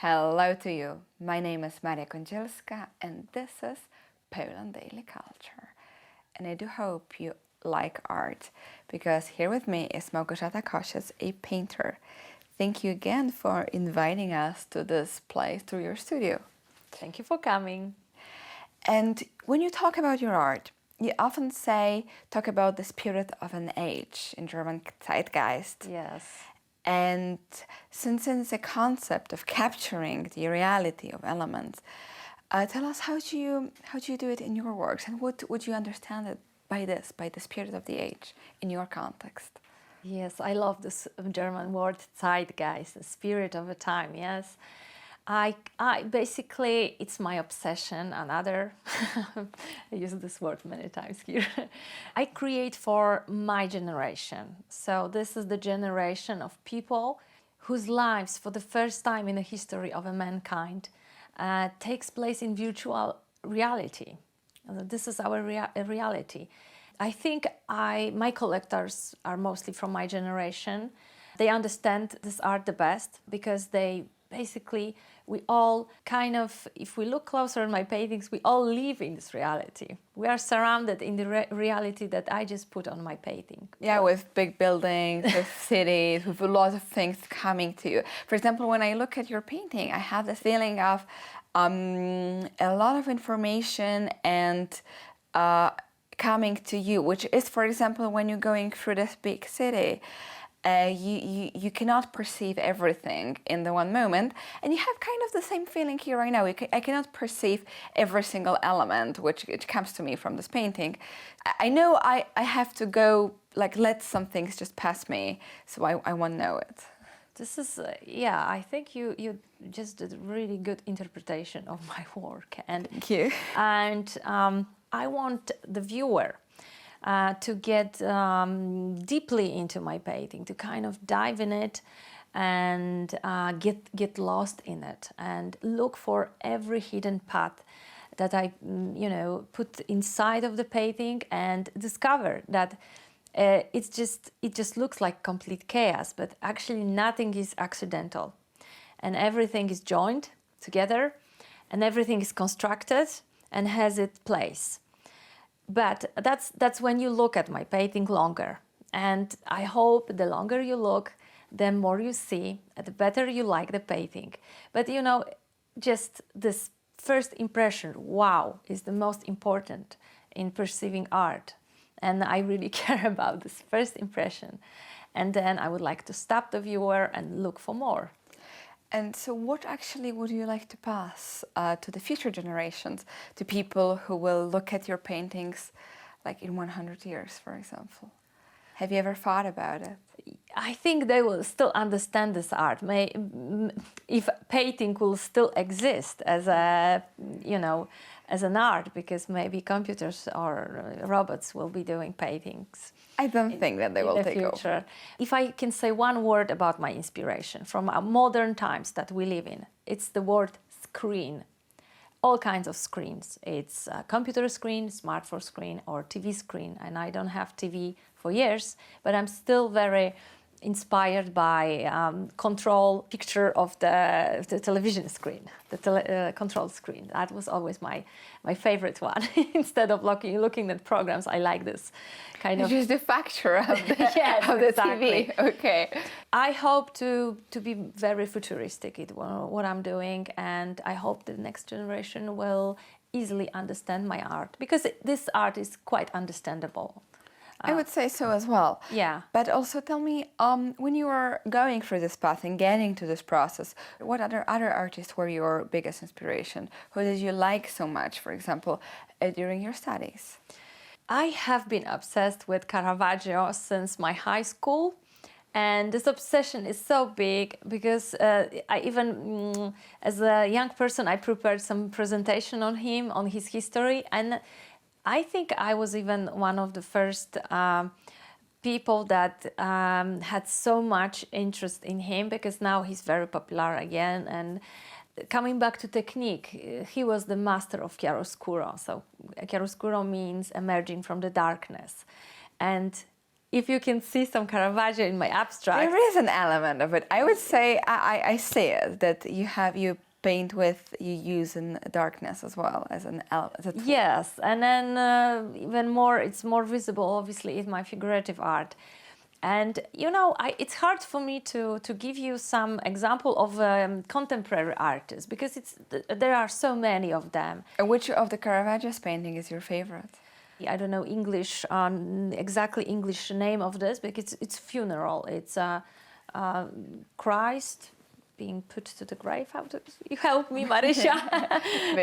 Hello to you. My name is Maria Kondzielska and this is Poland Daily Culture. And I do hope you like art because here with me is Małgorzata Kosiec, a painter. Thank you again for inviting us to this place, to your studio. Thank you for coming. And when you talk about your art, you often talk about the spirit of an age, in German Zeitgeist. Yes. And since it's a concept of capturing the reality of elements, tell us how do you do it in your works, and what would you understand it by the spirit of the age in your context? Yes, I love this German word Zeitgeist, the spirit of a time. Yes, I basically, it's my obsession. Another, I use this word many times here. I create for my generation. So this is the generation of people whose lives, for the first time in the history of mankind, takes place in virtual reality. This is our reality. I think my collectors are mostly from my generation. They understand this art the best because we all kind of, if we look closer at my paintings, we all live in this reality. We are surrounded in the reality that I just put on my painting. Yeah, with big buildings, with cities, with a lot of things coming to you. For example, when I look at your painting, I have this feeling of a lot of information and coming to you, which is, for example, when you're going through this big city, you cannot perceive everything in the one moment, and you have kind of the same feeling here right now. I cannot perceive every single element which comes to me from this painting. I know I have to go, like, let some things just pass me, so I won't know it. This is, I think you just did a really good interpretation of my work. Thank you. And I want the viewer to get deeply into my painting, to kind of dive in it and get lost in it and look for every hidden path that I, put inside of the painting, and discover that it just looks like complete chaos, but actually nothing is accidental, and everything is joined together, and everything is constructed and has its place. But that's when you look at my painting longer, and I hope the longer you look, the more you see, the better you like the painting. But just this first impression, wow, is the most important in perceiving art. And I really care about this first impression. And then I would like to stop the viewer and look for more. And so what actually would you like to pass to the future generations, to people who will look at your paintings like in 100 years, for example? Have you ever thought about it? I think they will still understand this art. If painting will still exist as as an art, because maybe computers or robots will be doing paintings. I don't think that they will take over. If I can say one word about my inspiration from modern times that we live in, it's the word screen. All kinds of screens. It's a computer screen, smartphone screen, or TV screen. And I don't have TV for years, but I'm still very inspired by control picture of the television screen, the control screen. That was always my favorite one. Instead of looking at programs, I like this kind of... Just the facture of the, yes, of the exactly. TV. Okay. I hope to be very futuristic in what I'm doing, and I hope the next generation will easily understand my art, because this art is quite understandable. I would say so as well. Yeah. But also tell me, when you were going through this path and getting to this process, what other artists were your biggest inspiration? Who did you like so much, for example, during your studies? I have been obsessed with Caravaggio since my high school. And this obsession is so big because I even, as a young person, I prepared some presentation on him, on his history. And I think I was even one of the first people that had so much interest in him, because now he's very popular again. And coming back to technique, he was the master of chiaroscuro. So chiaroscuro means emerging from the darkness. And if you can see some Caravaggio in my abstract. There is an element of it. I would say I see it, that you paint with, you use in darkness as well as an element. Yes, and then even more, it's more visible, obviously, in my figurative art. And you know, it's hard for me to give you some example of contemporary artists, because there are so many of them. Which of the Caravaggio's painting is your favorite? I don't know English, exactly English name of this, because it's funeral. It's Christ being put to the grave. How do you help me, Marysia?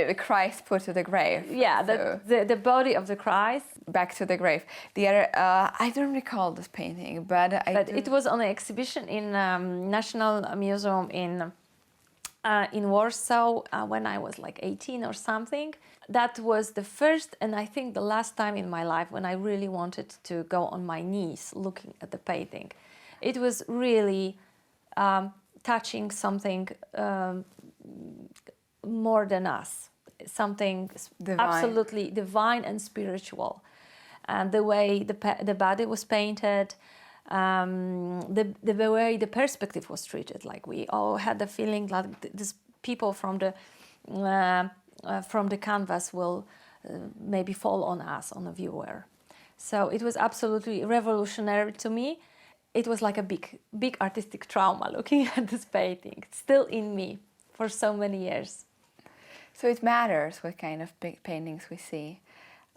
The Christ put to the grave. Yeah, the body of the Christ. Back to the grave. The other, I don't recall this painting, but it was on an exhibition in National Museum in Warsaw when I was like 18 or something. That was the first and I think the last time in my life when I really wanted to go on my knees looking at the painting. It was really touching something more than us, something divine. Absolutely divine and spiritual. And the way the body was painted, the way the perspective was treated, like we all had the feeling like these people from the canvas will maybe fall on us, on a viewer. So it was absolutely revolutionary to me. It was like a big artistic trauma looking at this painting. It's still in me for so many years. So it matters what kind of big paintings we see.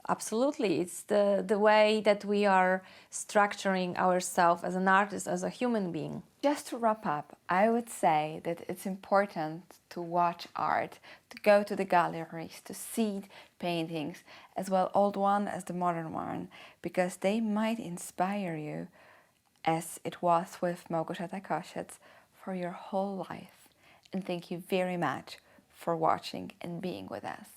Absolutely. It's the way that we are structuring ourselves as an artist, as a human being. Just to wrap up, I would say that it's important to watch art, to go to the galleries, to see paintings, as well old one as the modern one, because they might inspire you, as it was with Małgorzata Kosiec, for your whole life. And thank you very much for watching and being with us.